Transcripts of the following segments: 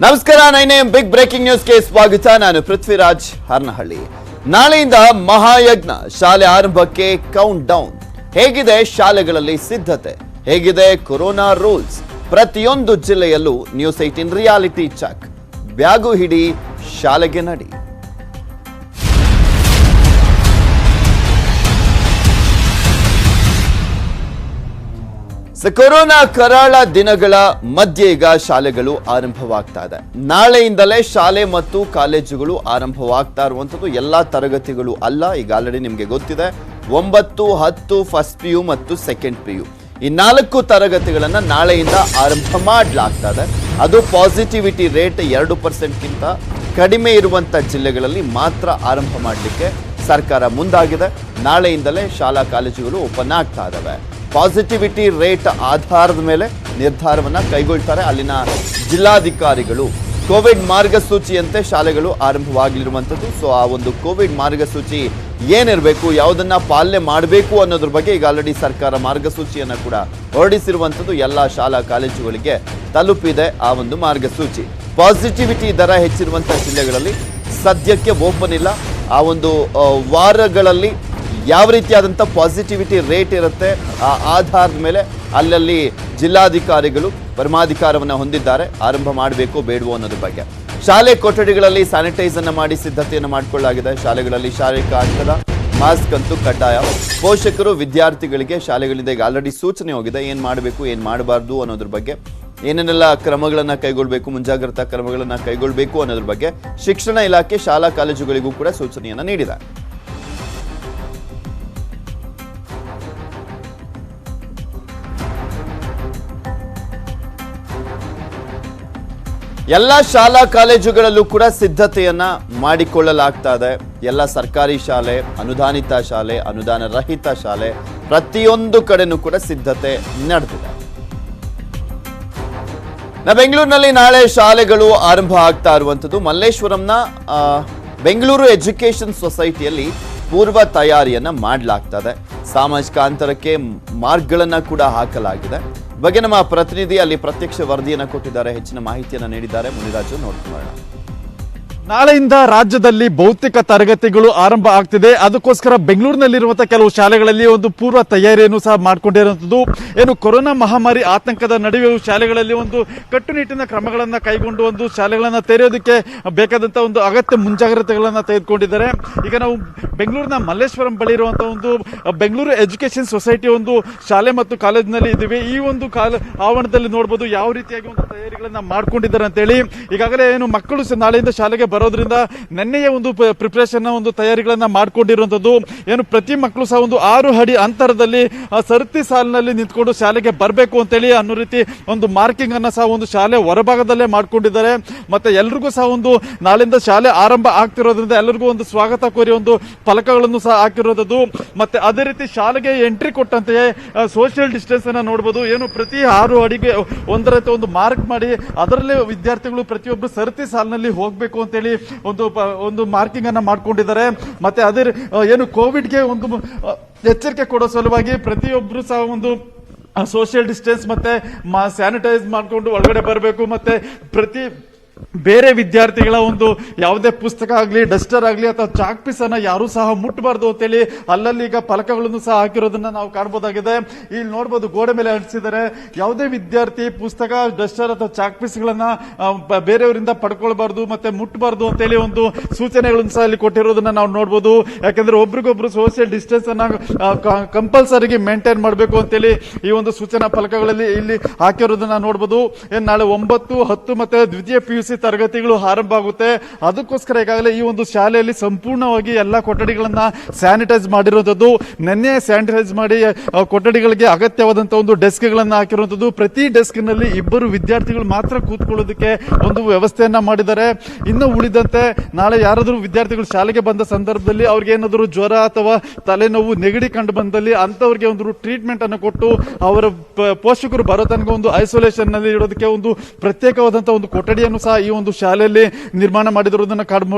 ನಮಸ್ಕಾರ. 9am big breaking ನ್ಯೂಸ್ಗೆ ಸ್ವಾಗತ. ನಾನು ಪೃಥ್ವಿರಾಜ್ ಹರ್ನಹಳ್ಳಿ. ನಾಳೆಯಿಂದ ಮಹಾಯಜ್ಞ ಶಾಲೆ ಆರಂಭಕ್ಕೆ ಕೌಂಟ್ ಡೌನ್. ಹೇಗಿದೆ ಶಾಲೆಗಳಲ್ಲಿ ಸಿದ್ಧತೆ? ಹೇಗಿದೆ ಕೊರೋನಾ ರೂಲ್ಸ್? ಪ್ರತಿಯೊಂದು ಜಿಲ್ಲೆಯಲ್ಲೂ ನ್ಯೂಸ್ 18 ರಿಯಾಲಿಟಿ ಚೆಕ್. ಬ್ಯಾಗು ಹಿಡಿ, ಶಾಲೆಗೆ ನಡಿ. ಕೊರೋನಾ ಕರಾಳ ದಿನಗಳ ಮಧ್ಯೆ ಈಗ ಶಾಲೆಗಳು ಆರಂಭವಾಗ್ತಾ ಇದೆ. ನಾಳೆಯಿಂದಲೇ ಶಾಲೆ ಮತ್ತು ಕಾಲೇಜುಗಳು ಆರಂಭವಾಗ್ತಾ ಇರುವಂಥದ್ದು. ಎಲ್ಲಾ ತರಗತಿಗಳು ಅಲ್ಲ, ಈಗ ಆಲ್ರೆಡಿ ನಿಮಗೆ ಗೊತ್ತಿದೆ. 9, 10 ಫಸ್ಟ್ PU ಮತ್ತು ಸೆಕೆಂಡ್ PU ಈ 4 ತರಗತಿಗಳನ್ನ ನಾಳೆಯಿಂದ ಆರಂಭ ಮಾಡಲಾಗ್ತಾ ಇದೆ. ಅದು ಪಾಸಿಟಿವಿಟಿ ರೇಟ್ 2%ಗಿಂತ ಕಡಿಮೆ ಇರುವಂತ ಜಿಲ್ಲೆಗಳಲ್ಲಿ ಮಾತ್ರ ಆರಂಭ ಮಾಡಲಿಕ್ಕೆ ಸರ್ಕಾರ ಮುಂದಾಗಿದೆ. ನಾಳೆಯಿಂದಲೇ ಶಾಲಾ ಕಾಲೇಜುಗಳು ಓಪನ್ ಆಗ್ತಾ ಇದಾವೆ. ಪಾಸಿಟಿವಿಟಿ ರೇಟ್ ಆಧಾರದ ಮೇಲೆ ನಿರ್ಧಾರವನ್ನ ಕೈಗೊಳ್ತಾರೆ ಅಲ್ಲಿನ ಜಿಲ್ಲಾಧಿಕಾರಿಗಳು. ಕೋವಿಡ್ ಮಾರ್ಗಸೂಚಿಯಂತೆ ಶಾಲೆಗಳು ಆರಂಭವಾಗಲಿರುವಂಥದ್ದು. ಸೊ ಆ ಒಂದು ಕೋವಿಡ್ ಮಾರ್ಗಸೂಚಿ ಏನಿರಬೇಕು, ಯಾವುದನ್ನ ಪಾಲನೆ ಮಾಡಬೇಕು ಅನ್ನೋದ್ರ ಬಗ್ಗೆ ಈಗ ಆಲ್ರೆಡಿ ಸರ್ಕಾರ ಮಾರ್ಗಸೂಚಿಯನ್ನು ಕೂಡ ಹೊರಡಿಸಿರುವಂಥದ್ದು. ಎಲ್ಲ ಶಾಲಾ ಕಾಲೇಜುಗಳಿಗೆ ತಲುಪಿದೆ ಆ ಒಂದು ಮಾರ್ಗಸೂಚಿ. ಪಾಸಿಟಿವಿಟಿ ದರ ಹೆಚ್ಚಿರುವಂಥ ಜಿಲ್ಲೆಗಳಲ್ಲಿ ಸದ್ಯಕ್ಕೆ ಓಪನ್ ಇಲ್ಲ. ಆ ಒಂದು ವಾರಗಳಲ್ಲಿ ಯಾವ ರೀತಿಯಾದಂಥ ಪಾಸಿಟಿವಿಟಿ ರೇಟ್ ಇರುತ್ತೆ ಆ ಆಧಾರದ ಮೇಲೆ ಅಲ್ಲಲ್ಲಿ ಜಿಲ್ಲಾಧಿಕಾರಿಗಳು ಪರಮಾಧಿಕಾರವನ್ನು ಹೊಂದಿದ್ದಾರೆ. ಆರಂಭ ಮಾಡಬೇಕು ಬೇಡವೋ ಅನ್ನೋದ್ರ ಬಗ್ಗೆ. ಶಾಲೆ ಕೊಠಡಿಗಳಲ್ಲಿ ಸ್ಯಾನಿಟೈಸ್ ಅನ್ನು ಮಾಡಿ ಸಿದ್ಧತೆಯನ್ನು ಮಾಡಿಕೊಳ್ಳಲಾಗಿದೆ. ಶಾಲೆಗಳಲ್ಲಿ ಶಾರೀರಿಕ ಅಂತರ, ಮಾಸ್ಕ್ ಅಂತೂ ಕಡ್ಡಾಯ. ಪೋಷಕರು ವಿದ್ಯಾರ್ಥಿಗಳಿಗೆ ಶಾಲೆಗಳಿಂದ ಈಗ ಆಲ್ರೆಡಿ ಸೂಚನೆ ಹೋಗಿದೆ, ಏನು ಮಾಡಬೇಕು ಏನು ಮಾಡಬಾರ್ದು ಅನ್ನೋದ್ರ ಬಗ್ಗೆ, ಏನೇನೆಲ್ಲ ಕ್ರಮಗಳನ್ನು ಕೈಗೊಳ್ಳಬೇಕು, ಮುಂಜಾಗ್ರತಾ ಕ್ರಮಗಳನ್ನು ಕೈಗೊಳ್ಳಬೇಕು ಅನ್ನೋದ್ರ ಬಗ್ಗೆ ಶಿಕ್ಷಣ ಇಲಾಖೆ ಶಾಲಾ ಕಾಲೇಜುಗಳಿಗೂ ಕೂಡ ಸೂಚನೆಯನ್ನು ನೀಡಿದೆ. ಎಲ್ಲ ಶಾಲಾ ಕಾಲೇಜುಗಳಲ್ಲೂ ಕೂಡ ಸಿದ್ಧತೆಯನ್ನ ಮಾಡಿಕೊಳ್ಳಲಾಗ್ತಾ ಇದೆ. ಎಲ್ಲ ಸರ್ಕಾರಿ ಶಾಲೆ, ಅನುದಾನಿತ ಶಾಲೆ, ಅನುದಾನ ರಹಿತ ಶಾಲೆ, ಪ್ರತಿಯೊಂದು ಕಡೆನೂ ಕೂಡ ಸಿದ್ಧತೆ ನಡೆದಿದೆ. ಬೆಂಗಳೂರಿನಲ್ಲಿ ನಾಳೆ ಶಾಲೆಗಳು ಆರಂಭ ಆಗ್ತಾ ಇರುವಂಥದ್ದು. ಮಲ್ಲೇಶ್ವರಂನ ಬೆಂಗಳೂರು ಎಜುಕೇಷನ್ ಸೊಸೈಟಿಯಲ್ಲಿ ಪೂರ್ವ ತಯಾರಿಯನ್ನ ಮಾಡಲಾಗ್ತಾ ಇದೆ. ಸಾಮಾಜಿಕ ಅಂತರಕ್ಕೆ ಮಾರ್ಕ್ಗಳನ್ನ ಕೂಡ ಹಾಕಲಾಗಿದೆ. ಬಗ್ಗೆ ನಮ್ಮ ಪ್ರತಿನಿಧಿ ಅಲ್ಲಿ ಪ್ರತ್ಯಕ್ಷ ವರದಿಯನ್ನು ಕೊಟ್ಟಿದ್ದಾರೆ, ಹೆಚ್ಚಿನ ಮಾಹಿತಿಯನ್ನು ನೀಡಿದ್ದಾರೆ. ಮುನಿರಾಜು ನೋಡ್ಕೊಳ್ಳೋಣ. ನಾಳೆಯಿಂದ ರಾಜ್ಯದಲ್ಲಿ ಭೌತಿಕ ತರಗತಿಗಳು ಆರಂಭ ಆಗ್ತಿದೆ. ಅದಕ್ಕೋಸ್ಕರ ಬೆಂಗಳೂರಿನಲ್ಲಿರುವಂತಹ ಕೆಲವು ಶಾಲೆಗಳಲ್ಲಿ ಒಂದು ಪೂರ್ವ ತಯಾರಿಯನ್ನು ಸಹ ಮಾಡಿಕೊಂಡಿರುವಂಥದ್ದು. ಏನು ಕೊರೋನಾ ಮಹಾಮಾರಿ ಆತಂಕದ ನಡುವೆಯೂ ಶಾಲೆಗಳಲ್ಲಿ ಒಂದು ಕಟ್ಟುನಿಟ್ಟಿನ ಕ್ರಮಗಳನ್ನು ಕೈಗೊಂಡು ಒಂದು ಶಾಲೆಗಳನ್ನು ತೆರೆಯೋದಕ್ಕೆ ಬೇಕಾದಂಥ ಒಂದು ಅಗತ್ಯ ಮುಂಜಾಗ್ರತೆಗಳನ್ನು ತೆಗೆದುಕೊಂಡಿದ್ದಾರೆ. ಈಗ ನಾವು ಬೆಂಗಳೂರಿನ ಮಲ್ಲೇಶ್ವರಂ ಬಳಿ ಇರುವಂತಹ ಒಂದು ಬೆಂಗಳೂರು ಎಜುಕೇಷನ್ ಸೊಸೈಟಿ ಒಂದು ಶಾಲೆ ಮತ್ತು ಕಾಲೇಜಿನಲ್ಲಿ ಇದ್ದೀವಿ. ಈ ಒಂದು ಆವರಣದಲ್ಲಿ ನೋಡಬಹುದು ಯಾವ ರೀತಿಯಾಗಿ ಒಂದು ತಯಾರಿಗಳನ್ನ ಮಾಡ್ಕೊಂಡಿದ್ದಾರೆ ಅಂತೇಳಿ. ಈಗಾಗಲೇ ಏನು ಮಕ್ಕಳು ನಾಳೆಯಿಂದ ಶಾಲೆಗೆ ಬರೋದ್ರಿಂದ ನೆನ್ನೆಯ ಒಂದು ಪ್ರಿಪರೇಷನ್ ಒಂದು ತಯಾರಿಗಳನ್ನ ಮಾಡ್ಕೊಂಡಿರುವಂತದ್ದು. ಏನು ಪ್ರತಿ ಮಕ್ಕಳು ಸಹ ಒಂದು 6 ಅಡಿ ಅಂತರದಲ್ಲಿ ಸರತಿ ಸಾಲಿನಲ್ಲಿ ನಿಂತ್ಕೊಂಡು ಶಾಲೆಗೆ ಬರಬೇಕು ಅಂತೇಳಿ ಅನ್ನೋ ರೀತಿ ಒಂದು ಮಾರ್ಕಿಂಗ್ ಅನ್ನ ಸಹ ಒಂದು ಶಾಲೆ ಹೊರಭಾಗದಲ್ಲೇ ಮಾಡ್ಕೊಂಡಿದ್ದಾರೆ. ಮತ್ತೆ ಎಲ್ರಿಗೂ ಸಹ ಒಂದು ನಾಳೆಯಿಂದ ಶಾಲೆ ಆರಂಭ ಆಗ್ತಿರೋದ್ರಿಂದ ಎಲ್ಲರಿಗೂ ಒಂದು ಸ್ವಾಗತ ಕೋರಿ ಒಂದು ಫಲಕಗಳನ್ನು ಸಹ ಹಾಕಿರೋದು. ಮತ್ತೆ ಅದೇ ರೀತಿ ಶಾಲೆಗೆ ಎಂಟ್ರಿ ಕೊಟ್ಟಂತೆಯೇ ಸೋಷಿಯಲ್ ಡಿಸ್ಟೆನ್ಸ್ ಅನ್ನ ನೋಡಬಹುದು. ಏನು ಪ್ರತಿ 6 ಅಡಿಗೆ ಒಂದು ಮಾರ್ಕ್ ಮಾಡಿ ಅದರಲ್ಲೇ ವಿದ್ಯಾರ್ಥಿಗಳು ಪ್ರತಿಯೊಬ್ಬರು ಸರತಿ ಸಾಲಿನಲ್ಲಿ ಹೋಗಬೇಕು ಅಂತೇಳಿ ಒಂದು ಮಾರ್ಕಿಂಗ್ ಅನ್ನ ಮಾಡ್ಕೊಂಡಿದ್ದಾರೆ. ಮತ್ತೆ ಅದೇ ಏನು ಕೋವಿಡ್ಗೆ ಒಂದು ಎಚ್ಚರಿಕೆ ಕೊಡೋ ಸಲುವಾಗಿ ಪ್ರತಿಯೊಬ್ಬರು ಸಹ ಒಂದು ಸೋಷಿಯಲ್ ಡಿಸ್ಟೆನ್ಸ್ ಮತ್ತೆ ಸ್ಯಾನಿಟೈಸ್ ಮಾಡ್ಕೊಂಡು ಒಳಗಡೆ ಬರಬೇಕು. ಮತ್ತೆ ಪ್ರತಿ ಬೇರೆ ವಿದ್ಯಾರ್ಥಿಗಳ ಒಂದು ಯಾವುದೇ ಪುಸ್ತಕ ಆಗಲಿ, ಡಸ್ಟರ್ ಆಗಲಿ ಅಥವಾ ಚಾಕ್ ಪೀಸ್ ಅನ್ನ ಯಾರು ಸಹ ಮುಟ್ಟಬಾರ್ದು ಅಂತೇಳಿ ಅಲ್ಲಲ್ಲಿ ಈಗ ಫಲಕಗಳನ್ನು ಸಹ ಹಾಕಿರೋದನ್ನ ನಾವು ಕಾಣಬಹುದಾಗಿದೆ. ಇಲ್ಲಿ ನೋಡಬಹುದು, ಗೋಡೆ ಮೇಲೆ ಅಂಟಿಸಿದ್ದಾರೆ. ಯಾವುದೇ ವಿದ್ಯಾರ್ಥಿ ಪುಸ್ತಕ, ಡಸ್ಟರ್ ಅಥವಾ ಚಾಕ್ ಪೀಸ್ ಗಳನ್ನ ಬೇರೆಯವರಿಂದ ಪಡ್ಕೊಳ್ಬಾರ್ದು ಮತ್ತೆ ಮುಟ್ಟಬಾರ್ದು ಅಂತೇಳಿ ಒಂದು ಸೂಚನೆಗಳನ್ನು ಸಹ ಇಲ್ಲಿ ಕೊಟ್ಟಿರೋದನ್ನ ನಾವು ನೋಡಬಹುದು. ಯಾಕಂದ್ರೆ ಒಬ್ರಿಗೊಬ್ರು ಸೋಷಿಯಲ್ ಡಿಸ್ಟೆನ್ಸ್ ಅನ್ನ ಕಂಪಲ್ಸರಿಗೆ ಮೇಂಟೈನ್ ಮಾಡಬೇಕು ಅಂತೇಳಿ ಈ ಒಂದು ಸೂಚನಾ ಫಲಕಗಳಲ್ಲಿ ಇಲ್ಲಿ ಹಾಕಿರೋದನ್ನ ನೋಡಬಹುದು. ನಾಳೆ 9, 10 ಮತ್ತೆ ದ್ವಿತೀಯ PUC ತರಗತಿಗಳು ಆರಂಭ ಆಗುತ್ತೆ. ಅದಕ್ಕೋಸ್ಕರ ಈಗಾಗಲೇ ಈ ಒಂದು ಶಾಲೆಯಲ್ಲಿ ಸಂಪೂರ್ಣವಾಗಿ ಎಲ್ಲಾ ಕೊಠಡಿಗಳನ್ನ ಸ್ಯಾನಿಟೈಸ್ ಮಾಡಿರುವಂತದ್ದು. ನಿನ್ನೆ ಸ್ಯಾನಿಟೈಸ್ ಮಾಡಿ ಕೊಠಡಿಗಳಿಗೆ ಅಗತ್ಯವಾದಂತಹ ಒಂದು ಡೆಸ್ಕ್ ಗಳನ್ನ ಹಾಕಿರುವಂತದ್ದು. ಪ್ರತಿ ಡೆಸ್ಕ್ ನಲ್ಲಿ 2 ವಿದ್ಯಾರ್ಥಿಗಳು ಮಾತ್ರ ಕೂತ್ಕೊಳ್ಳೋದಕ್ಕೆ ಒಂದು ವ್ಯವಸ್ಥೆಯನ್ನ ಮಾಡಿದ್ದಾರೆ. ಇನ್ನು ಉಳಿದಂತೆ ನಾಳೆ ಯಾರಾದರೂ ವಿದ್ಯಾರ್ಥಿಗಳು ಶಾಲೆಗೆ ಬಂದ ಸಂದರ್ಭದಲ್ಲಿ ಅವ್ರಿಗೆ ಏನಾದರೂ ಜ್ವರ ಅಥವಾ ತಲೆನೋವು, ನೆಗಡಿ ಕಂಡು ಬಂದಲ್ಲಿ ಅಂತವ್ರಿಗೆ ಒಂದು ಟ್ರೀಟ್ಮೆಂಟ್ ಅನ್ನು ಕೊಟ್ಟು ಅವರ ಪೋಷಕರು ಬರೋ ತನಕ ಒಂದು ಐಸೋಲೇಷನ್ ನಲ್ಲಿ ಇಡೋದಕ್ಕೆ ಒಂದು ಪ್ರತ್ಯೇಕವಾದಂತಹ ಒಂದು ಕೊಠಡಿಯನ್ನು ಸಹ ಈ ಒಂದು ಶಾಲೆಯಲ್ಲಿ ನಿರ್ಮಾಣ ಮಾಡಿರುವುದನ್ನು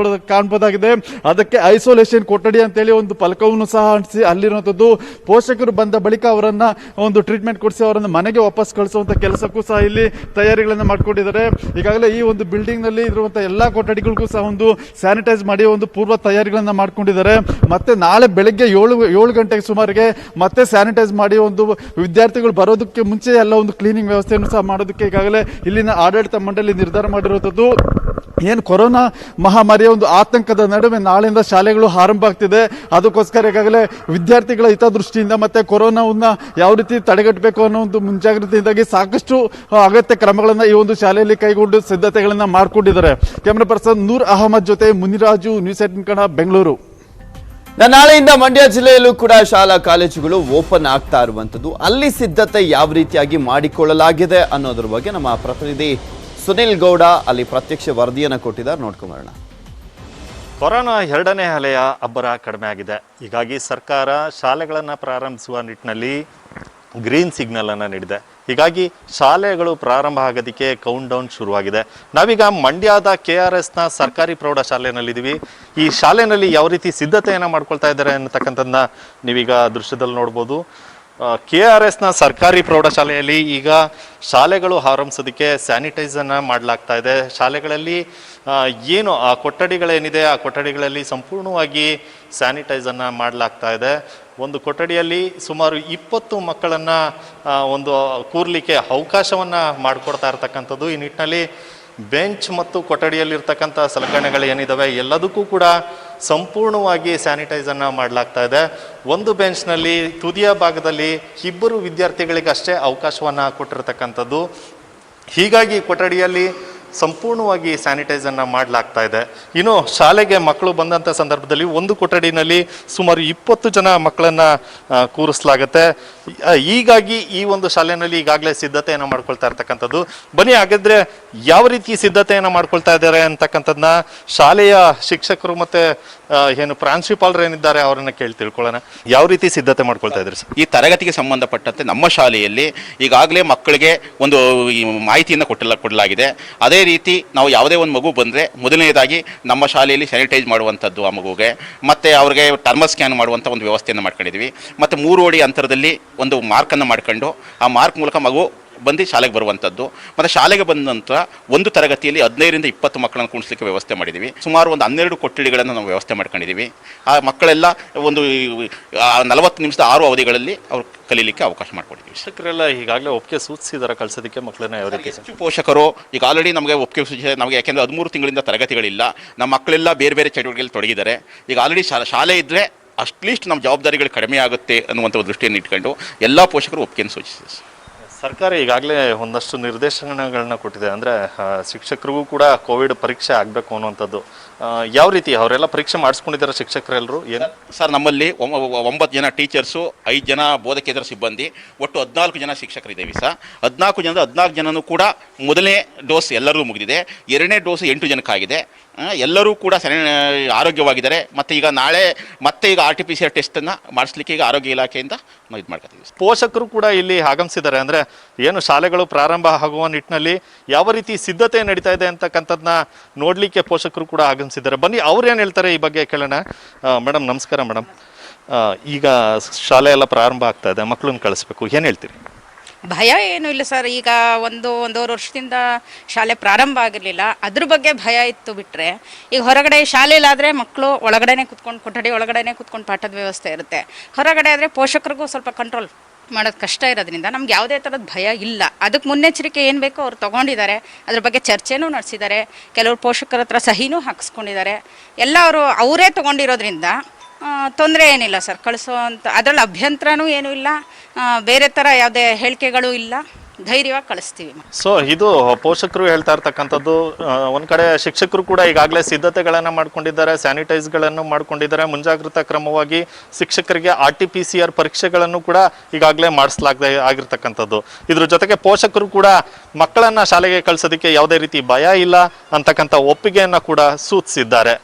ಕಾಣಬಹುದಾಗಿದೆ. ಅದಕ್ಕೆ ಐಸೋಲೇಷನ್ ಕೊಠಡಿ ಅಂತೇಳಿ ಒಂದು ಫಲಕವನ್ನು ಸಹ ಅಂಟಿಸಿ ಅಲ್ಲಿರುವಂಥದ್ದು. ಪೋಷಕರು ಬಂದ ಬಳಿಕ ಅವರನ್ನ ಒಂದು ಟ್ರೀಟ್ಮೆಂಟ್ ಕೊಡಿಸಿ ಅವರನ್ನು ಮನೆಗೆ ವಾಪಸ್ ಕಳಿಸುವಂತ ಕೆಲಸಕ್ಕೂ ಸಹ ಇಲ್ಲಿ ತಯಾರಿಗಳನ್ನು ಮಾಡಿಕೊಂಡಿದ್ದಾರೆ. ಈಗಾಗಲೇ ಈ ಒಂದು ಬಿಲ್ಡಿಂಗ್ ನಲ್ಲಿ ಇರುವಂತಹ ಎಲ್ಲಾ ಕೊಠಡಿಗಳಿಗೂ ಸಹ ಒಂದು ಸ್ಯಾನಿಟೈಸ್ ಮಾಡಿ ಒಂದು ಪೂರ್ವ ತಯಾರಿಗಳನ್ನ ಮಾಡ್ಕೊಂಡಿದ್ದಾರೆ. ಮತ್ತೆ ನಾಳೆ ಬೆಳಗ್ಗೆ 7 ಗಂಟೆಗೆ ಸುಮಾರಿಗೆ ಮತ್ತೆ ಸ್ಯಾನಿಟೈಸ್ ಮಾಡಿ ಒಂದು ವಿದ್ಯಾರ್ಥಿಗಳು ಬರೋದಕ್ಕೆ ಮುಂಚೆ ಎಲ್ಲ ಒಂದು ಕ್ಲೀನಿಂಗ್ ವ್ಯವಸ್ಥೆಯನ್ನು ಸಹ ಮಾಡೋದಕ್ಕೆ ಈಗಾಗಲೇ ಇಲ್ಲಿನ ಆಡಳಿತ ಮಂಡಳಿ ನಿರ್ಧಾರ ಮಾಡಿರುವಂಥದ್ದು. ಏನು ಕೊರೋನಾ ಮಹಾಮಾರಿಯ ಒಂದು ಆತಂಕದ ನಡುವೆ ನಾಳೆಯಿಂದ ಶಾಲೆಗಳು ಆರಂಭ ಆಗ್ತಿದೆ. ಅದಕ್ಕೋಸ್ಕರ ಈಗಾಗಲೇ ವಿದ್ಯಾರ್ಥಿಗಳ ಹಿತದೃಷ್ಟಿಯಿಂದ ಮತ್ತೆ ಕೊರೋನಾವನ್ನ ಯಾವ ರೀತಿ ತಡೆಗಟ್ಟಬೇಕು ಅನ್ನೋ ಒಂದು ಮುಂಜಾಗ್ರತೆಯಿಂದಾಗಿ ಸಾಕಷ್ಟು ಅಗತ್ಯ ಕ್ರಮಗಳನ್ನ ಈ ಒಂದು ಶಾಲೆಯಲ್ಲಿ ಕೈಗೊಂಡು ಸಿದ್ಧತೆಗಳನ್ನ ಮಾಡಿಕೊಂಡಿದ್ದಾರೆ. ಕ್ಯಾಮರಾ ಪರ್ಸನ್ ನೂರ್ ಅಹಮದ್ ಜೊತೆ ಮುನಿರಾಜು, ನ್ಯೂಸ್ 18 ಕನ್ನಡ, ಬೆಂಗಳೂರು. ನಾಳೆಯಿಂದ ಮಂಡ್ಯ ಜಿಲ್ಲೆಯಲ್ಲೂ ಕೂಡ ಶಾಲಾ ಕಾಲೇಜುಗಳು ಓಪನ್ ಆಗ್ತಾ ಇರುವಂತದ್ದು, ಅಲ್ಲಿ ಸಿದ್ಧತೆ ಯಾವ ರೀತಿಯಾಗಿ ಮಾಡಿಕೊಳ್ಳಲಾಗಿದೆ ಅನ್ನೋದ್ರ ಬಗ್ಗೆ ನಮ್ಮ ಪ್ರತಿನಿಧಿ ಸುನಿಲ್ ಗೌಡ ಅಲ್ಲಿ ಪ್ರತ್ಯಕ್ಷ ವರದಿಯನ್ನು ಕೊಟ್ಟಿದ್ದಾರೆ, ನೋಡ್ಕೊಂಬರೋಣ. ಕೊರೋನಾ 2ನೇ ಅಲೆಯ ಅಬ್ಬರ ಕಡಿಮೆ ಆಗಿದೆ. ಹೀಗಾಗಿ ಸರ್ಕಾರ ಶಾಲೆಗಳನ್ನು ಪ್ರಾರಂಭಿಸುವ ನಿಟ್ಟಿನಲ್ಲಿ ಗ್ರೀನ್ ಸಿಗ್ನಲ್ ಅನ್ನು ನೀಡಿದೆ. ಹೀಗಾಗಿ ಶಾಲೆಗಳು ಪ್ರಾರಂಭ ಆಗೋದಕ್ಕೆ ಕೌಂಟ್ ಡೌನ್ ಶುರುವಾಗಿದೆ. ನಾವೀಗ ಮಂಡ್ಯದ KRSನ ಸರ್ಕಾರಿ ಪ್ರೌಢಶಾಲೆಯಲ್ಲಿದ್ದೀವಿ. ಈ ಶಾಲೆಯಲ್ಲಿ ಯಾವ ರೀತಿ ಸಿದ್ಧತೆಯನ್ನು ಮಾಡ್ಕೊಳ್ತಾ ಇದ್ದಾರೆ ಅನ್ನತಕ್ಕಂಥದ್ದನ್ನ ನೀವೀಗ ದೃಶ್ಯದಲ್ಲಿ ನೋಡ್ಬೋದು. KRSನ ಸರ್ಕಾರಿ ಪ್ರೌಢಶಾಲೆಯಲ್ಲಿ ಈಗ ಶಾಲೆಗಳು ಆರಂಭಿಸೋದಕ್ಕೆ ಸ್ಯಾನಿಟೈಸನ್ನು ಮಾಡಲಾಗ್ತಾ ಇದೆ. ಶಾಲೆಗಳಲ್ಲಿ ಏನು ಆ ಕೊಠಡಿಗಳೇನಿದೆ ಆ ಕೊಠಡಿಗಳಲ್ಲಿ ಸಂಪೂರ್ಣವಾಗಿ ಸ್ಯಾನಿಟೈಸನ್ನು ಮಾಡಲಾಗ್ತಾ ಇದೆ. ಒಂದು ಕೊಠಡಿಯಲ್ಲಿ ಸುಮಾರು 20 ಮಕ್ಕಳನ್ನು ಒಂದು ಕೂರ್ಲಿಕ್ಕೆ ಅವಕಾಶವನ್ನು ಮಾಡಿಕೊಡ್ತಾ ಇರ್ತಕ್ಕಂಥದ್ದು. ಈ ನಿಟ್ಟಿನಲ್ಲಿ ಬೆಂಚ್ ಮತ್ತು ಕೊಠಡಿಯಲ್ಲಿರ್ತಕ್ಕಂಥ ಸಲಕರಣೆಗಳು ಏನಿದ್ದಾವೆ ಎಲ್ಲದಕ್ಕೂ ಕೂಡ ಸಂಪೂರ್ಣವಾಗಿ ಸ್ಯಾನಿಟೈಸನ್ನು ಮಾಡಲಾಗ್ತಾ ಇದೆ. ಒಂದು ಬೆಂಚ್ನಲ್ಲಿ ತುದಿಯ ಭಾಗದಲ್ಲಿ 2 ವಿದ್ಯಾರ್ಥಿಗಳಿಗಷ್ಟೇ ಅವಕಾಶವನ್ನು ಕೊಟ್ಟಿರ್ತಕ್ಕಂಥದ್ದು. ಹೀಗಾಗಿ ಕೊಠಡಿಯಲ್ಲಿ ಸಂಪೂರ್ಣವಾಗಿ ಸ್ಯಾನಿಟೈಸನ್ನು ಮಾಡಲಾಗ್ತಾ ಇದೆ. ಇನ್ನು ಶಾಲೆಗೆ ಮಕ್ಕಳು ಬಂದಂಥ ಸಂದರ್ಭದಲ್ಲಿ ಒಂದು ಕೊಠಡಿನಲ್ಲಿ ಸುಮಾರು 20 ಜನ ಮಕ್ಕಳನ್ನು ಕೂರಿಸಲಾಗುತ್ತೆ. ಹೀಗಾಗಿ ಈ ಒಂದು ಶಾಲೆಯಲ್ಲಿ ಈಗಾಗಲೇ ಸಿದ್ಧತೆಯನ್ನು ಮಾಡ್ಕೊಳ್ತಾ ಇರ್ತಕ್ಕಂಥದ್ದು. ಬನ್ನಿ ಹಾಗಾದ್ರೆ ಯಾವ ರೀತಿ ಸಿದ್ಧತೆಯನ್ನು ಮಾಡ್ಕೊಳ್ತಾ ಇದ್ದಾರೆ ಅಂತಕ್ಕಂಥದ್ದನ್ನ ಶಾಲೆಯ ಶಿಕ್ಷಕರು ಮತ್ತೆ ಏನು ಪ್ರಾಂಶುಪಾಲರು ಏನಿದ್ದಾರೆ ಅವರನ್ನ ಕೇಳಿ ತಿಳ್ಕೊಳ್ಳೋಣ. ಯಾವ ರೀತಿ ಸಿದ್ಧತೆ ಮಾಡ್ಕೊಳ್ತಾ ಇದ್ದಾರೆ ಸರ್? ಈ ತರಗತಿಗೆ ಸಂಬಂಧಪಟ್ಟಂತೆ ನಮ್ಮ ಶಾಲೆಯಲ್ಲಿ ಈಗಾಗಲೇ ಮಕ್ಕಳಿಗೆ ಒಂದು ಮಾಹಿತಿಯನ್ನು ಕೊಡಲಾಗಿದೆ. ಅದೇ ರೀತಿ ನಾವು ಯಾವುದೇ ಒಂದು ಮಗು ಬಂದರೆ ಮೊದಲನೇದಾಗಿ ನಮ್ಮ ಶಾಲೆಯಲ್ಲಿ ಸ್ಯಾನಿಟೈಸ್ ಮಾಡುವಂಥದ್ದು ಆ ಮಗುಗೆ, ಮತ್ತು ಅವ್ರಿಗೆ ಥರ್ಮಲ್ ಸ್ಕ್ಯಾನ್ ಮಾಡುವಂಥ ಒಂದು ವ್ಯವಸ್ಥೆಯನ್ನು ಮಾಡ್ಕೊಂಡಿದ್ವಿ. ಮತ್ತು 3 ಅಡಿ ಅಂತರದಲ್ಲಿ ಒಂದು ಮಾರ್ಕನ್ನು ಮಾಡ್ಕೊಂಡು ಆ ಮಾರ್ಕ್ ಮೂಲಕ ಮಗು ಬಂದು ಶಾಲೆಗೆ ಬರುವಂಥದ್ದು. ಮತ್ತು ಶಾಲೆಗೆ ಬಂದ ನಂತರ ಒಂದು ತರಗತಿಯಲ್ಲಿ 15ರಿಂದ 20 ಮಕ್ಕಳನ್ನು ಕೂಡಿಸಲಿಕ್ಕೆ ವ್ಯವಸ್ಥೆ ಮಾಡಿದ್ದೀವಿ. ಸುಮಾರು ಒಂದು 12 ಕೊಠಡಿಗಳನ್ನು ನಾವು ವ್ಯವಸ್ಥೆ ಮಾಡ್ಕೊಂಡಿದ್ದೀವಿ. ಆ ಮಕ್ಕಳೆಲ್ಲ ಒಂದು 40 ನಿಮಿಷದ 6 ಅವಧಿಗಳಲ್ಲಿ ಅವ್ರು ಕಲೀಲಿಕ್ಕೆ ಅವಕಾಶ ಮಾಡಿಕೊಡ್ತೀವಿ. ಶಿಕ್ಷಕರೆಲ್ಲ ಈಗಾಗಲೇ ಒಪ್ಪಿಗೆ ಸೂಚಿಸಿದಾರೆ ಕಳಿಸೋದಕ್ಕೆ ಮಕ್ಕಳನ್ನ? ಯಾವ ರೀತಿ? ಹೆಚ್ಚು ಪೋಷಕರು ಈಗ ಆಲ್ರೆಡಿ ನಮಗೆ ಒಪ್ಪಿಗೆ ಸೂಚಿಸಿದ್ದಾರೆ. ನಮಗೆ ಯಾಕೆಂದರೆ 13 ತಿಂಗಳಿಂದ ತರಗತಿಗಳಿಲ್ಲ, ನಮ್ಮ ಮಕ್ಕಳೆಲ್ಲ ಬೇರೆ ಬೇರೆ ಚಟುವಟಿಕೆಯಲ್ಲಿ ತೊಡಗಿದ್ದಾರೆ. ಈಗ ಆಲ್ರೆಡಿ ಶಾಲೆ ಇದ್ದರೆ ಅಟ್ಲೀಸ್ಟ್ ನಮ್ಮ ಜವಾಬ್ದಾರಿಗಳು ಕಡಿಮೆ ಆಗುತ್ತೆ ಅನ್ನುವಂಥ ದೃಷ್ಟಿಯನ್ನು ಇಟ್ಕೊಂಡು ಎಲ್ಲ ಪೋಷಕರು ಒಪ್ಪಿಗೆಯನ್ನು ಸೂಚಿಸಿದ್ದಾರೆ. ಸರ್ಕಾರ ಈಗಾಗಲೇ ಒಂದಷ್ಟು ನಿರ್ದೇಶನಗಳನ್ನ ಕೊಟ್ಟಿದೆ. ಅಂದರೆ ಶಿಕ್ಷಕರಿಗೂ ಕೂಡ ಕೋವಿಡ್ ಪರೀಕ್ಷೆ ಆಗಬೇಕು ಅನ್ನುವಂಥದ್ದು. ಯಾವ ರೀತಿ ಅವರೆಲ್ಲ ಪರೀಕ್ಷೆ ಮಾಡಿಸ್ಕೊಂಡಿದ್ದಾರೆ ಶಿಕ್ಷಕರೆಲ್ಲರೂ? ಏನು ಸರ್, ನಮ್ಮಲ್ಲಿ 9 ಜನ ಟೀಚರ್ಸು, 5 ಜನ ಬೋಧಕೇತರ ಸಿಬ್ಬಂದಿ, ಒಟ್ಟು 14 ಜನ ಶಿಕ್ಷಕರಿದ್ದೇವೆ ಸರ್. 14 ಜನನೂ ಕೂಡ ಮೊದಲನೇ ಡೋಸ್ ಎಲ್ಲರಿಗೂ ಮುಗಿದಿದೆ. 2ನೇ ಡೋಸ್ 8 ಜನಕ್ಕಾಗಿದೆ. ಎಲ್ಲರೂ ಕೂಡ ಆರೋಗ್ಯವಾಗಿದ್ದಾರೆ. ಮತ್ತು ಈಗ ನಾಳೆ ಮತ್ತೆ ಈಗ RT-PCR ಟೆಸ್ಟನ್ನು ಮಾಡಿಸ್ಲಿಕ್ಕೆ ಈಗ ಆರೋಗ್ಯ ಇಲಾಖೆಯಿಂದ ನಾವು ಇದು ಮಾಡ್ಕೊತೀವಿ. ಪೋಷಕರು ಕೂಡ ಇಲ್ಲಿ ಆಗಮಿಸಿದ್ದಾರೆ. ಅಂದರೆ ಏನು ಶಾಲೆಗಳು ಪ್ರಾರಂಭ ಆಗುವ ನಿಟ್ಟಿನಲ್ಲಿ ಯಾವ ರೀತಿ ಸಿದ್ಧತೆ ನಡೀತಾ ಇದೆ ಅಂತಕ್ಕಂಥದ್ದನ್ನ ನೋಡಲಿಕ್ಕೆ ಪೋಷಕರು ಕೂಡ ಆಗಮಿಸಿದ್ದಾರೆ. ಬನ್ನಿ ಅವ್ರು ಏನು ಹೇಳ್ತಾರೆ ಈ ಬಗ್ಗೆ ಕೇಳೋಣ. ಮೇಡಮ್ ನಮಸ್ಕಾರ. ಮೇಡಮ್, ಈಗ ಶಾಲೆ ಎಲ್ಲ ಪ್ರಾರಂಭ ಆಗ್ತಾ ಇದೆ, ಮಕ್ಕಳನ್ನ ಕಳಿಸ್ಬೇಕು, ಏನು ಹೇಳ್ತೀರಿ? ಭಯ ಏನೂ ಇಲ್ಲ ಸರ್. ಈಗ ಒಂದೂವರೆ ವರ್ಷದಿಂದ ಶಾಲೆ ಪ್ರಾರಂಭ ಆಗಿರಲಿಲ್ಲ, ಅದ್ರ ಬಗ್ಗೆ ಭಯ ಇತ್ತು. ಬಿಟ್ಟರೆ ಈಗ ಹೊರಗಡೆ ಶಾಲೆಯಲ್ಲಾದರೆ ಮಕ್ಕಳು ಒಳಗಡೆನೆ ಕುತ್ಕೊಂಡು ಕೊಠಡಿ ಒಳಗಡೆನೆ ಕುತ್ಕೊಂಡು ಪಾಠದ ವ್ಯವಸ್ಥೆ ಇರುತ್ತೆ. ಹೊರಗಡೆ ಆದರೆ ಪೋಷಕರಿಗೂ ಸ್ವಲ್ಪ ಕಂಟ್ರೋಲ್ ಮಾಡೋದು ಕಷ್ಟ ಇರೋದ್ರಿಂದ ನಮ್ಗೆ ಯಾವುದೇ ಥರದ ಭಯ ಇಲ್ಲ. ಅದಕ್ಕೆ ಮುನ್ನೆಚ್ಚರಿಕೆ ಏನು ಬೇಕೋ ಅವ್ರು ತೊಗೊಂಡಿದ್ದಾರೆ. ಅದ್ರ ಬಗ್ಗೆ ಚರ್ಚೆನೂ ನಡೆಸಿದ್ದಾರೆ. ಕೆಲವರು ಪೋಷಕರ ಹತ್ರ ಸಹಿನೂ ಹಾಕಿಸ್ಕೊಂಡಿದ್ದಾರೆ. ಎಲ್ಲ ಅವರೇ ತೊಗೊಂಡಿರೋದ್ರಿಂದ ತೊಂದರೆ ಏನಿಲ್ಲ ಸರ್. ಕಳಿಸೋವಂಥ ಅದರಲ್ಲಿ ಅಭ್ಯಂತರನೂ ಏನೂ ಇಲ್ಲ. ಬೇರೆ ಥರ ಯಾವುದೇ ಹೇಳಿಕೆಗಳು ಇಲ್ಲ. ಧೈರ್ಯವಾಗಿ ಕಳಿಸ್ತೀವಿ. ಸೊ ಇದು ಪೋಷಕರು ಹೇಳ್ತಾ ಇರ್ತಕ್ಕಂಥದ್ದು. ಒಂದು ಕಡೆ ಶಿಕ್ಷಕರು ಕೂಡ ಈಗಾಗಲೇ ಸಿದ್ಧತೆಗಳನ್ನು ಮಾಡ್ಕೊಂಡಿದ್ದಾರೆ, ಸ್ಯಾನಿಟೈಸ್ಗಳನ್ನು ಮಾಡ್ಕೊಂಡಿದ್ದಾರೆ. ಮುಂಜಾಗ್ರತಾ ಕ್ರಮವಾಗಿ ಶಿಕ್ಷಕರಿಗೆ RT-PCR ಪರೀಕ್ಷೆಗಳನ್ನು ಕೂಡ ಈಗಾಗಲೇ ಆಗಿರ್ತಕ್ಕಂಥದ್ದು. ಇದ್ರ ಜೊತೆಗೆ ಪೋಷಕರು ಕೂಡ ಮಕ್ಕಳನ್ನ ಶಾಲೆಗೆ ಕಳಿಸೋದಕ್ಕೆ ಯಾವುದೇ ರೀತಿ ಭಯ ಇಲ್ಲ ಅಂತಕ್ಕಂಥ ಒಪ್ಪಿಗೆಯನ್ನು ಕೂಡ ಸೂಚಿಸಿದ್ದಾರೆ.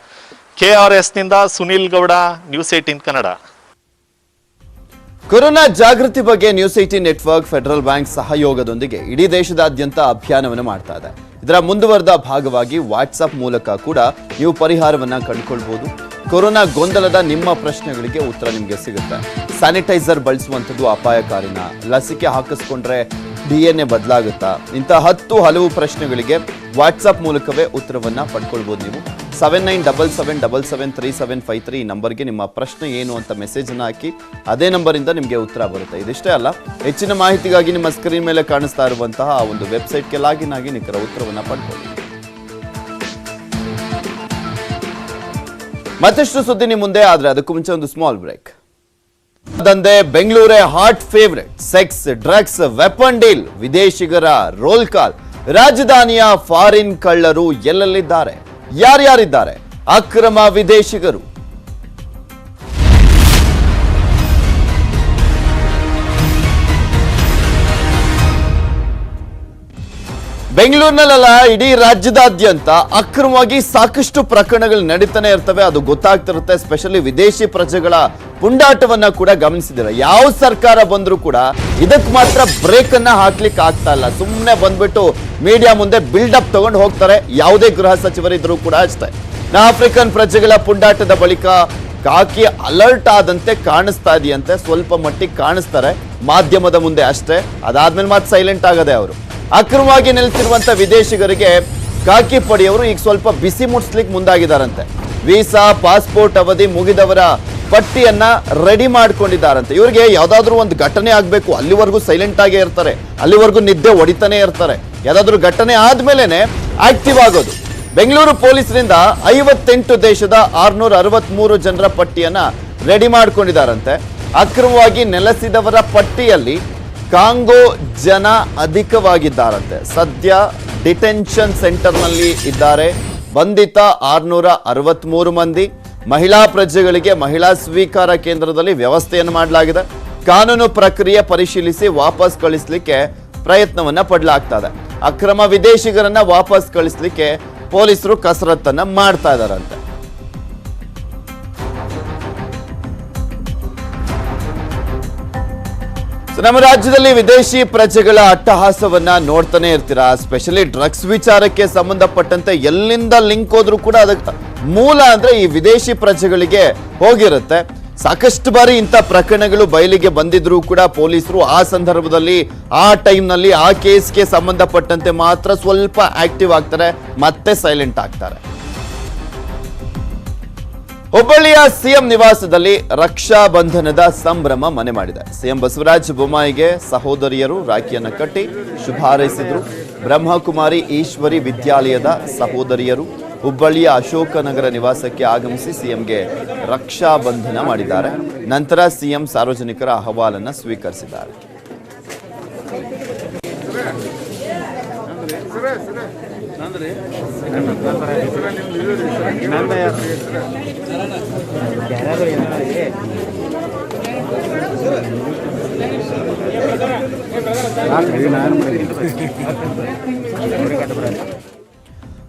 KRSನಿಂದ ಸುನಿಲ್ ಗೌಡ, ನ್ಯೂಸ್ 18 ಕನ್ನಡ. ಕೊರೋನಾ ಜಾಗೃತಿ ಬಗ್ಗೆ ನ್ಯೂಸ್ 18 ನೆಟ್ವರ್ಕ್ ಫೆಡರಲ್ ಬ್ಯಾಂಕ್ ಸಹಯೋಗದೊಂದಿಗೆ ಇಡೀ ದೇಶದಾದ್ಯಂತ ಅಭಿಯಾನವನ್ನು ಮಾಡ್ತಾ ಇದೆ. ಇದರ ಮುಂದುವರೆದ ಭಾಗವಾಗಿ ವಾಟ್ಸಪ್ ಮೂಲಕ ಕೂಡ ನೀವು ಪರಿಹಾರವನ್ನ ಕಂಡುಕೊಳ್ಬಹುದು. ಕೊರೋನಾ ಗೊಂದಲದ ನಿಮ್ಮ ಪ್ರಶ್ನೆಗಳಿಗೆ ಉತ್ತರ ನಿಮಗೆ ಸಿಗುತ್ತೆ. ಸ್ಯಾನಿಟೈಸರ್ ಬಳಸುವಂಥದ್ದು ಅಪಾಯಕಾರಿನ, ಲಸಿಕೆ ಹಾಕಿಸ್ಕೊಂಡ್ರೆ DNA ಬದಲಾಗುತ್ತಾ, ಇಂಥ ಹಲವು ಪ್ರಶ್ನೆಗಳಿಗೆ ವಾಟ್ಸಪ್ ಮೂಲಕವೇ ಉತ್ತರವನ್ನ ಪಡ್ಕೊಳ್ಬಹುದು. ನೀವು 7977773753 ಈ ನಂಬರ್ಗೆ ನಿಮ್ಮ ಪ್ರಶ್ನೆ ಏನು ಅಂತ ಮೆಸೇಜ್ ಅನ್ನು ಹಾಕಿ ಅದೇ ನಂಬರಿಂದ ನಿಮಗೆ ಉತ್ತರ ಬರುತ್ತೆ. ಇದಿಷ್ಟೇ ಅಲ್ಲ, ಹೆಚ್ಚಿನ ಮಾಹಿತಿಗಾಗಿ ನಿಮ್ಮ ಸ್ಕ್ರೀನ್ ಮೇಲೆ ಕಾಣಿಸ್ತಾ ಇರುವಂತಹ ಒಂದು ವೆಬ್ಸೈಟ್ಗೆ ಲಾಗಿನ್ ಆಗಿ ನಿಖರ ಉತ್ತರವನ್ನ ಪಡ್ಕೊಳ್ಳಿ. ಮತ್ತಷ್ಟು ಸುದ್ದಿ ನಿಮ್ಮ ಮುಂದೆ, ಆದ್ರೆ ಅದಕ್ಕೂ ಮುಂಚೆ ಒಂದು ಸ್ಮಾಲ್ ಬ್ರೇಕ್. ದಂಧೆ ಬೆಂಗಳೂರೇ hot favourite. Sex, drugs, weapon deal, ವಿದೇಶಿಗರ ರೋಲ್ ಕಾಲ್. ರಾಜಧಾನಿಯ ಫಾರಿನ್ ಕಳ್ಳರು ಎಲ್ಲೆಲ್ಲಿದ್ದಾರೆ, ಯಾರ್ಯಾರಿದ್ದಾರೆ? ಅಕ್ರಮ ವಿದೇಶಿಗರು. ಬೆಂಗಳೂರಿನಲ್ಲ, ಇಡೀ ರಾಜ್ಯದಾದ್ಯಂತ ಅಕ್ರಮವಾಗಿ ಸಾಕಷ್ಟು ಪ್ರಕರಣಗಳು ನಡೀತಾನೆ ಇರ್ತವೆ. ಅದು ಗೊತ್ತಾಗ್ತಿರುತ್ತೆ. ಸ್ಪೆಷಲಿ ವಿದೇಶಿ ಪ್ರಜೆಗಳ ಪುಂಡಾಟವನ್ನ ಕೂಡ ಗಮನಿಸಿದಿರ. ಯಾವ ಸರ್ಕಾರ ಬಂದ್ರೂ ಕೂಡ ಇದಕ್ಕೆ ಮಾತ್ರ ಬ್ರೇಕ್ ಅನ್ನ ಹಾಕ್ಲಿಕ್ಕೆ ಆಗ್ತಾ ಇಲ್ಲ. ಸುಮ್ಮನೆ ಬಂದ್ಬಿಟ್ಟು ಮೀಡಿಯಾ ಮುಂದೆ ಬಿಲ್ಡಪ್ ತಗೊಂಡು ಹೋಗ್ತಾರೆ. ಯಾವುದೇ ಗೃಹ ಸಚಿವರಿದ್ರು ಕೂಡ ಅಷ್ಟೇ. ಆಫ್ರಿಕನ್ ಪ್ರಜೆಗಳ ಪುಂಡಾಟದ ಬಳಿಕ ಕಾಕಿ ಅಲರ್ಟ್ ಆದಂತೆ ಕಾಣಿಸ್ತಾ ಇದೆಯಂತೆ. ಸ್ವಲ್ಪ ಮಟ್ಟಿಗೆ ಕಾಣಿಸ್ತಾರೆ ಮಾಧ್ಯಮದ ಮುಂದೆ ಅಷ್ಟೇ. ಅದಾದ್ಮೇಲೆ ಮತ್ತೆ ಸೈಲೆಂಟ್ ಆಗದೆ ಅವರು. ಅಕ್ರಮವಾಗಿ ನೆಲೆಸಿರುವಂತ ವಿದೇಶಿಗರಿಗೆ ಕಾಕಿ ಪಡೆಯವರು ಈಗ ಸ್ವಲ್ಪ ಬಿಸಿ ಮುಟ್ಸ್ಲಿಕ್ಕೆ ಮುಂದಾಗಿದ್ದಾರಂತೆ. ವೀಸಾ, ಪಾಸ್ಪೋರ್ಟ್ ಅವಧಿ ಮುಗಿದವರ ಪಟ್ಟಿಯನ್ನ ರೆಡಿ ಮಾಡ್ಕೊಂಡಿದ್ದಾರಂತೆ. ಇವರಿಗೆ ಯಾವ್ದಾದ್ರು ಒಂದು ಘಟನೆ ಆಗ್ಬೇಕು, ಅಲ್ಲಿವರೆಗೂ ಸೈಲೆಂಟ್ ಆಗೇ ಇರ್ತಾರೆ, ಅಲ್ಲಿವರೆಗೂ ನಿದ್ದೆ ಹೊಡಿತಾನೆ ಇರ್ತಾರೆ. ಯಾವ್ದಾದ್ರು ಘಟನೆ ಆದ್ಮೇಲೆನೆ ಆಕ್ಟಿವ್ ಆಗೋದು. ಬೆಂಗಳೂರು ಪೊಲೀಸರಿಂದ 58 ದೇಶದ 663 ಜನರ ಪಟ್ಟಿಯನ್ನ ರೆಡಿ ಮಾಡ್ಕೊಂಡಿದ್ದಾರಂತೆ. ಅಕ್ರಮವಾಗಿ ನೆಲೆಸಿದವರ ಪಟ್ಟಿಯಲ್ಲಿ ಕಾಂಗೋ ಜನ ಅಧಿಕವಾಗಿದ್ದಾರಂತೆ. ಸದ್ಯ ಡಿಟೆನ್ಷನ್ ಸೆಂಟರ್ನಲ್ಲಿ ಇದ್ದಾರೆ. ಬಂಧಿತ 663 ಮಂದಿ. ಮಹಿಳಾ ಪ್ರಜೆಗಳಿಗೆ ಮಹಿಳಾ ಸ್ವೀಕಾರ ಕೇಂದ್ರದಲ್ಲಿ ವ್ಯವಸ್ಥೆಯನ್ನು ಮಾಡಲಾಗಿದೆ. ಕಾನೂನು ಪ್ರಕ್ರಿಯೆ ಪರಿಶೀಲಿಸಿ ವಾಪಸ್ ಕಳಿಸ್ಲಿಕ್ಕೆ ಪ್ರಯತ್ನವನ್ನ ಪಡಲಾಗ್ತದೆ. ಅಕ್ರಮ ವಿದೇಶಿಗರನ್ನ ವಾಪಸ್ ಕಳಿಸ್ಲಿಕ್ಕೆ ಪೊಲೀಸರು ಕಸರತ್ತನ್ನ ಮಾಡ್ತಾ ಇದಾರಂತೆ. ನಮ್ಮ ರಾಜ್ಯದಲ್ಲಿ ವಿದೇಶಿ ಪ್ರಜೆಗಳ ಅಟ್ಟಹಾಸವನ್ನ ನೋಡ್ತಾನೆ ಇರ್ತೀರಾ. ಸ್ಪೆಷಲಿ ಡ್ರಗ್ಸ್ ವಿಚಾರಕ್ಕೆ ಸಂಬಂಧಪಟ್ಟಂತೆ ಎಲ್ಲಿಂದ ಲಿಂಕ್ ಹೋದ್ರೂ ಕೂಡ ಅದಕ್ಕೆ ಮೂಲ ಅಂದ್ರೆ ಈ ವಿದೇಶಿ ಪ್ರಜೆಗಳಿಗೆ ಹೋಗಿರುತ್ತೆ. ಸಾಕಷ್ಟು ಬಾರಿ ಇಂಥ ಪ್ರಕರಣಗಳು ಬಯಲಿಗೆ ಬಂದಿದ್ರು ಕೂಡ ಪೊಲೀಸರು ಆ ಸಂದರ್ಭದಲ್ಲಿ, ಆ ಟೈಮ್ನಲ್ಲಿ, ಆ ಕೇಸ್ಗೆ ಸಂಬಂಧಪಟ್ಟಂತೆ ಮಾತ್ರ ಸ್ವಲ್ಪ ಆಕ್ಟಿವ್ ಆಗ್ತಾರೆ, ಮತ್ತೆ ಸೈಲೆಂಟ್ ಆಗ್ತಾರೆ. ಹುಬ್ಬಳ್ಳಿಯ ಸಿಎಂ ನಿವಾಸದಲ್ಲಿ ರಕ್ಷಾ ಬಂಧನದ ಸಂಭ್ರಮ ಮನೆ ಮಾಡಿದೆ. ಸಿಎಂ ಬಸವರಾಜ ಬೊಮ್ಮಾಯಿಗೆ ಸಹೋದರಿಯರು ರಾಖಿಯನ್ನ ಕಟ್ಟಿ ಶುಭ ಹಾರೈಸಿದ್ರು. ಬ್ರಹ್ಮಕುಮಾರಿ ಈಶ್ವರಿ ವಿದ್ಯಾಲಯದ ಸಹೋದರಿಯರು ಹುಬ್ಬಳ್ಳಿಯ ಅಶೋಕನಗರ ನಿವಾಸಕ್ಕೆ ಆಗಮಿಸಿ ಸಿಎಂಗೆ ರಕ್ಷಾ ಬಂಧನ ಮಾಡಿದ್ದಾರೆ. ನಂತರ ಸಿಎಂ ಸಾರ್ವಜನಿಕರ ಅಹವಾಲನ್ನ ಸ್ವೀಕರಿಸಿದ್ದಾರೆ.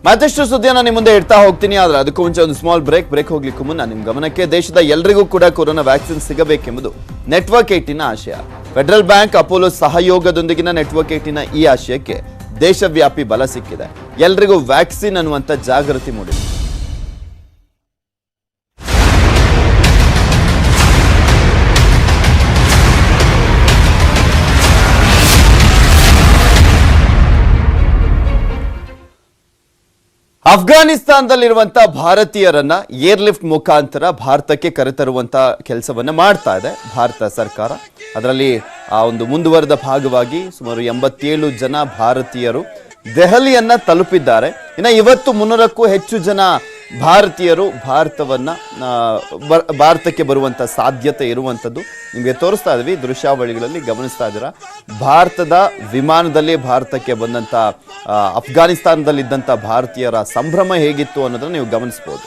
ಮತ್ತಷ್ಟು ಸುದ್ದಿಯನ್ನು ನಿಮ್ಮ ಮುಂದೆ ಇಡ್ತಾ ಹೋಗ್ತೀನಿ. ಆದ್ರೆ ಅದಕ್ಕೂ ಮುಂಚೆ ಒಂದು ಸ್ಮಾಲ್ ಬ್ರೇಕ್ ಹೋಗ್ಲಿಕ್ಕೂ ಮುನ್ನ ನಿಮ್ಮ ಗಮನಕ್ಕೆ, ದೇಶದ ಎಲ್ಲರಿಗೂ ಕೂಡ ಕೊರೋನಾ ವ್ಯಾಕ್ಸಿನ್ ಸಿಗಬೇಕೆಂಬುದು ನೆಟ್ವರ್ಕ್ 18ನ ಆಶಯ. ಫೆಡರಲ್ ಬ್ಯಾಂಕ್, ಅಪೋಲೋ ಸಹಯೋಗದೊಂದಿಗಿನ ನೆಟ್ವರ್ಕ್ 18ನ ಈ ಆಶಯಕ್ಕೆ ದೇಶವ್ಯಾಪಿ ಬಲ ಸಿಕ್ಕಿದೆ. ಎಲ್ರಿಗೂ ವ್ಯಾಕ್ಸಿನ್ ಅನ್ನುವಂಥ ಜಾಗೃತಿ ಮೂಡಿದೆ. ಅಫ್ಘಾನಿಸ್ತಾನದಲ್ಲಿರುವಂತಹ ಭಾರತೀಯರನ್ನ ಏರ್ಲಿಫ್ಟ್ ಮುಖಾಂತರ ಭಾರತಕ್ಕೆ ಕರೆತರುವಂತ ಕೆಲಸವನ್ನ ಮಾಡ್ತಾ ಇದೆ ಭಾರತ ಸರ್ಕಾರ. ಅದರಲ್ಲಿ ಆ ಒಂದು ಮುಂದುವರೆದ ಭಾಗವಾಗಿ ಸುಮಾರು 87 ಜನ ಭಾರತೀಯರು ದೆಹಲಿಯನ್ನ ತಲುಪಿದ್ದಾರೆ. ಇನ್ನು ಇವತ್ತು 300ಕ್ಕೂ ಹೆಚ್ಚು ಜನ ಭಾರತೀಯರು ಭಾರತಕ್ಕೆ ಬರುವಂತ ಸಾಧ್ಯತೆ ಇರುವಂತದ್ದು ನಿಮಗೆ ತೋರಿಸ್ತಾ ಇದ್ವಿ. ದೃಶ್ಯಾವಳಿಗಳಲ್ಲಿ ಗಮನಿಸ್ತಾ ಇದ್ದೀರಾ. ಭಾರತದ ವಿಮಾನದಲ್ಲಿ ಭಾರತಕ್ಕೆ ಬಂದಂತ ಅಫ್ಘಾನಿಸ್ತಾನದಲ್ಲಿದ್ದಂಥ ಭಾರತೀಯರ ಸಂಭ್ರಮ ಹೇಗಿತ್ತು ಅನ್ನೋದನ್ನ ನೀವು ಗಮನಿಸಬಹುದು.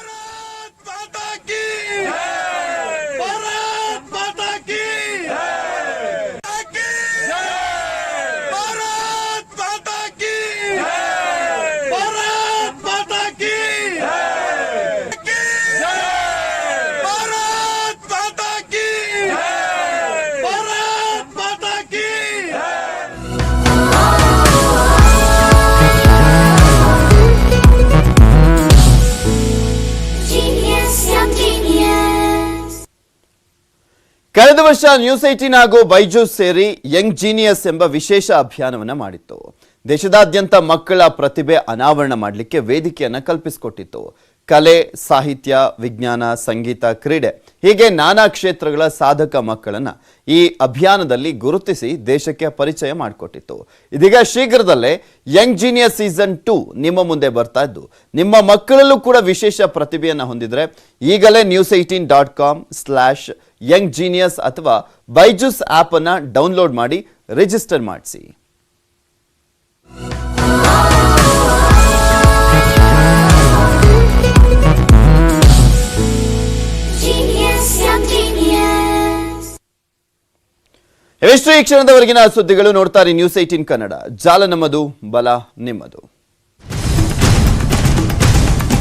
ಕಳೆದ ವರ್ಷ ನ್ಯೂಸ್ 18 ಹಾಗೂ ಬೈಜೂಸ್ ಸೇರಿ ಯಂಗ್ ಜೀನಿಯಸ್ ಎಂಬ ವಿಶೇಷ ಅಭಿಯಾನವನ್ನ ಮಾಡಿತ್ತು. ದೇಶದಾದ್ಯಂತ ಮಕ್ಕಳ ಪ್ರತಿಭೆ ಅನಾವರಣ ಮಾಡಲಿಕ್ಕೆ ವೇದಿಕೆಯನ್ನ ಕಲ್ಪಿಸಿಕೊಟ್ಟಿತ್ತು. ಕಲೆ, ಸಾಹಿತ್ಯ, ವಿಜ್ಞಾನ, ಸಂಗೀತ, ಕ್ರೀಡೆ ಹೀಗೆ ನಾನಾ ಕ್ಷೇತ್ರಗಳ ಸಾಧಕ ಮಕ್ಕಳನ್ನ ಈ ಅಭಿಯಾನದಲ್ಲಿ ಗುರುತಿಸಿ ದೇಶಕ್ಕೆ ಪರಿಚಯ ಮಾಡಿಕೊಟ್ಟಿತ್ತು. ಇದೀಗ ಶೀಘ್ರದಲ್ಲೇ ಯಂಗ್ ಜೀನಿಯಸ್ ಸೀಸನ್ 2 ನಿಮ್ಮ ಮುಂದೆ ಬರ್ತಾ ಇದ್ದು, ನಿಮ್ಮ ಮಕ್ಕಳಲ್ಲೂ ಕೂಡ ವಿಶೇಷ ಪ್ರತಿಭೆಯನ್ನು ಹೊಂದಿದ್ರೆ ಈಗಲೇ news18.com/young genius ಅಥವಾ ಬೈಜೂಸ್ ಆಪ್ ಅನ್ನ ಡೌನ್ಲೋಡ್ ಮಾಡಿ ರಿಜಿಸ್ಟರ್ ಮಾಡಿಸಿ. ಇವೆಷ್ಟು ಈ ಕ್ಷಣದವರೆಗಿನ ಸುದ್ದಿಗಳು. ನೋಡ್ತಾರೆ ನ್ಯೂಸ್ 18 ಕನ್ನಡ. ಜಾಲ ನಮ್ಮದು, ಬಲ ನಿಮ್ಮದು.